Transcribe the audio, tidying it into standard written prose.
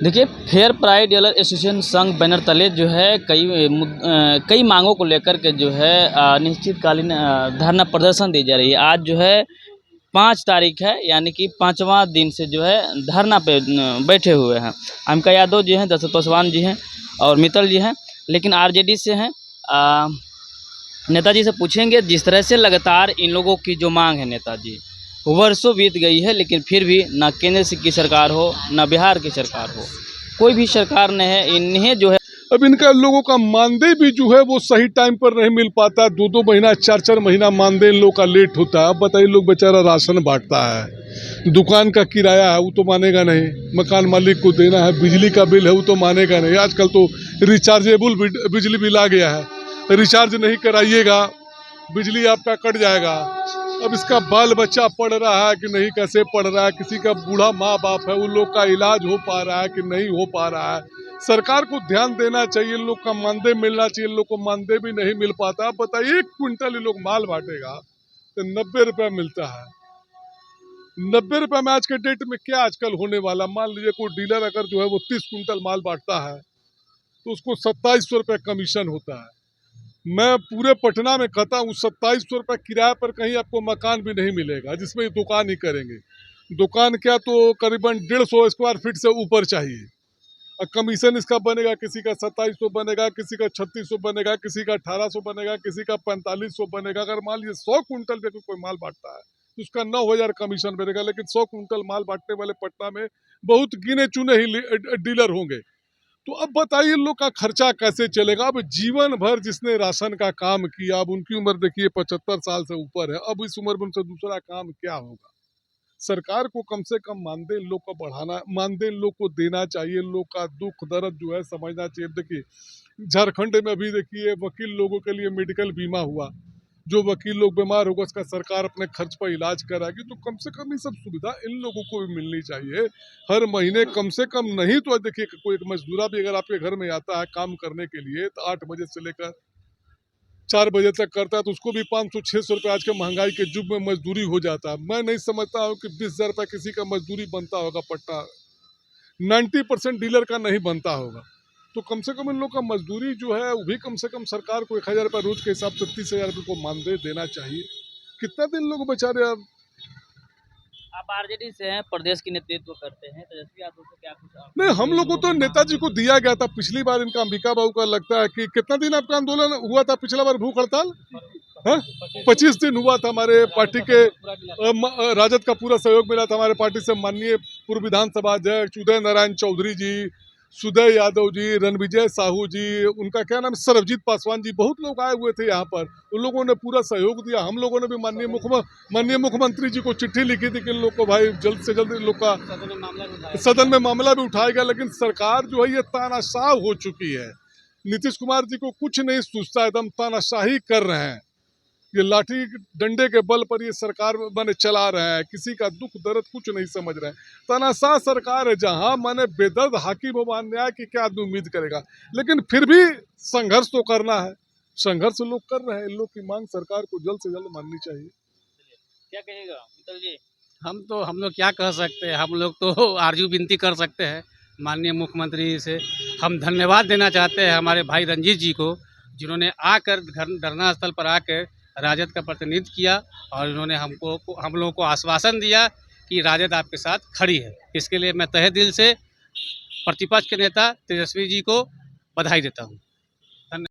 देखिए, fair price dealer association संघ banner तले जो है कई मांगों को लेकर के जो है अनिश्चितकालीन धरना प्रदर्शन दी जा रही है। आज जो है 5 तारीख है, यानी कि 5वां दिन से जो है धरना पे बैठे हुए हैं। अमिका यादव जी हैं, दशरथ पासवान जी हैं और मित्तल जी हैं, लेकिन आरजेडी से हैं। नेताजी से पूछेंगे, जिस तरह से लगातार इन लोगों की जो मांग है नेताजी, वर्षों बीत गई है, लेकिन फिर भी ना केंद्र की सरकार हो, ना बिहार की सरकार हो, कोई भी सरकार ने है इन्हें जो है। अब इनका लोगों का मानदेय भी जो है वो सही टाइम पर नहीं मिल पाता। 2-2 महीना 4-4 महीना मानदेय इन लोग का लेट होता है। अब बताइए, लोग बेचारा राशन बांटता है, दुकान का किराया है वो तो मानेगा नहीं, मकान मालिक को देना है, बिजली का बिल है वो तो मानेगा नहीं। आजकल तो रिचार्जेबल बिजली बिल आ गया है, रिचार्ज नहीं कराइएगा बिजली आपका कट जाएगा। अब इसका बाल बच्चा पढ़ रहा है कि नहीं, कैसे पढ़ रहा है, किसी का बूढ़ा माँ बाप है, उन लोग का इलाज हो पा रहा है कि नहीं हो पा रहा है। सरकार को ध्यान देना चाहिए, इन लोग का मानदेय मिलना चाहिए। इन लोग को मानदेय भी नहीं मिल पाता। अब बताइए, 1 क्विंटल ये लोग माल बांटेगा तो 90 रुपये मिलता है। 90 रुपये में आज के डेट में क्या आजकल होने वाला। मान लीजिए कोई डीलर अगर जो है वो 30 क्विंटल माल बांटता है तो उसको 2700 रुपये कमीशन होता है। मैं पूरे पटना में कहता हूँ 2700 रुपये किराए पर कहीं आपको मकान भी नहीं मिलेगा जिसमें दुकान ही करेंगे। दुकान क्या तो करीबन 150 स्क्वायर फीट से ऊपर चाहिए। और कमीशन इसका बनेगा, किसी का 2700 बनेगा, किसी का 3600 बनेगा, किसी का 1800 बनेगा, किसी का 4500 बनेगा। अगर मान लीजिए 100 कुंटल पे कोई माल बांटता है तो उसका 9000 कमीशन बनेगा। लेकिन 100 कुंटल माल बांटने वाले पटना में बहुत गिने चुने ही डीलर होंगे। तो अब बताइए लोग का खर्चा कैसे चलेगा। अब जीवन भर जिसने राशन का काम किया, अब उनकी उम्र देखिए 75 साल से ऊपर है, अब इस उम्र में उनसे दूसरा काम क्या होगा। सरकार को कम से कम मानदेय लोग को बढ़ाना, मानदेय लोग को देना चाहिए। लोग का दुख दर्द जो है समझना चाहिए। देखिए झारखंड में अभी देखिए वकील लोगों के लिए मेडिकल बीमा हुआ, जो वकील लोग बीमार होगा उसका सरकार अपने खर्च पर इलाज कराएगी। तो कम से कम ये सब सुविधा इन लोगों को भी मिलनी चाहिए हर महीने कम से कम। नहीं तो देखिए कोई एक मजदूरा भी अगर आपके घर में आता है काम करने के लिए तो 8 बजे से लेकर 4 बजे तक करता है तो उसको भी 500-600 रुपये आज के महंगाई के युग में मजदूरी हो जाता है। मैं नहीं समझता हूँ कि 20,000 रुपये किसी का मजदूरी बनता होगा। पट्टा 90% डीलर का नहीं बनता होगा। तो कम से कम इन लोग का मजदूरी जो है वो भी कम से कम सरकार को 1000 रुपये रोज के हिसाब से 30,000 रुपये को मानदेय देना चाहिए। कितना दिन लोग बेचारे। अब आप आरजेडी से हैं, प्रदेश की नेतृत्व करते हैं, तेजस्वी यादव से क्या कुछ नहीं, हम लोग को तो नेताजी को दिया गया था पिछली बार। इनका अंबिका बाबू का लगता है कि कितना दिन आपका आंदोलन हुआ था पिछला बार, भूख हड़ताल 25 दिन हुआ था। हमारे पार्टी के राजद का पूरा सहयोग मिला था। हमारे पार्टी से माननीय पूर्व विधानसभा अध्यक्ष उदय नारायण चौधरी जी, सुदय यादव जी, रणविजय साहू जी, उनका क्या नाम सरबजीत पासवान जी, बहुत लोग आए हुए थे यहाँ पर। उन लोगों ने पूरा सहयोग दिया। हम लोगों ने भी माननीय मुख्यमंत्री जी को चिट्ठी लिखी थी कि इन लोग को भाई जल्द से जल्द इन लोग का सदन में मामला भी उठाया गया। लेकिन सरकार जो है ये तानाशाह हो चुकी है। नीतीश कुमार जी को कुछ नहीं सूझता, एकदम तानाशाही कर रहे हैं। ये लाठी डंडे के बल पर ये सरकार माने चला रहे हैं। किसी का दुख दर्द कुछ नहीं समझ रहे हैं। तानाशाह सरकार है जहां माने बेदर्द हाकिम व अन्याय की क्या आदमी उम्मीद करेगा। लेकिन फिर भी संघर्ष तो करना है, संघर्ष लोग कर रहे हैं। इन लोग की मांग सरकार को जल्द से जल्द माननी चाहिए। क्या कहेगा मित्तल जी? हम लोग क्या कह सकते हैं। हम लोग तो आरजू विनती कर सकते हैं माननीय मुख्यमंत्री से। हम धन्यवाद देना चाहते हैं हमारे भाई रंजीत जी को, जिन्होंने आकर धरना स्थल पर आकर राजद का प्रतिनिधित्व किया और इन्होंने हम लोगों को आश्वासन दिया कि राजद आपके साथ खड़ी है। इसके लिए मैं तहे दिल से प्रतिपक्ष के नेता तेजस्वी जी को बधाई देता हूँ।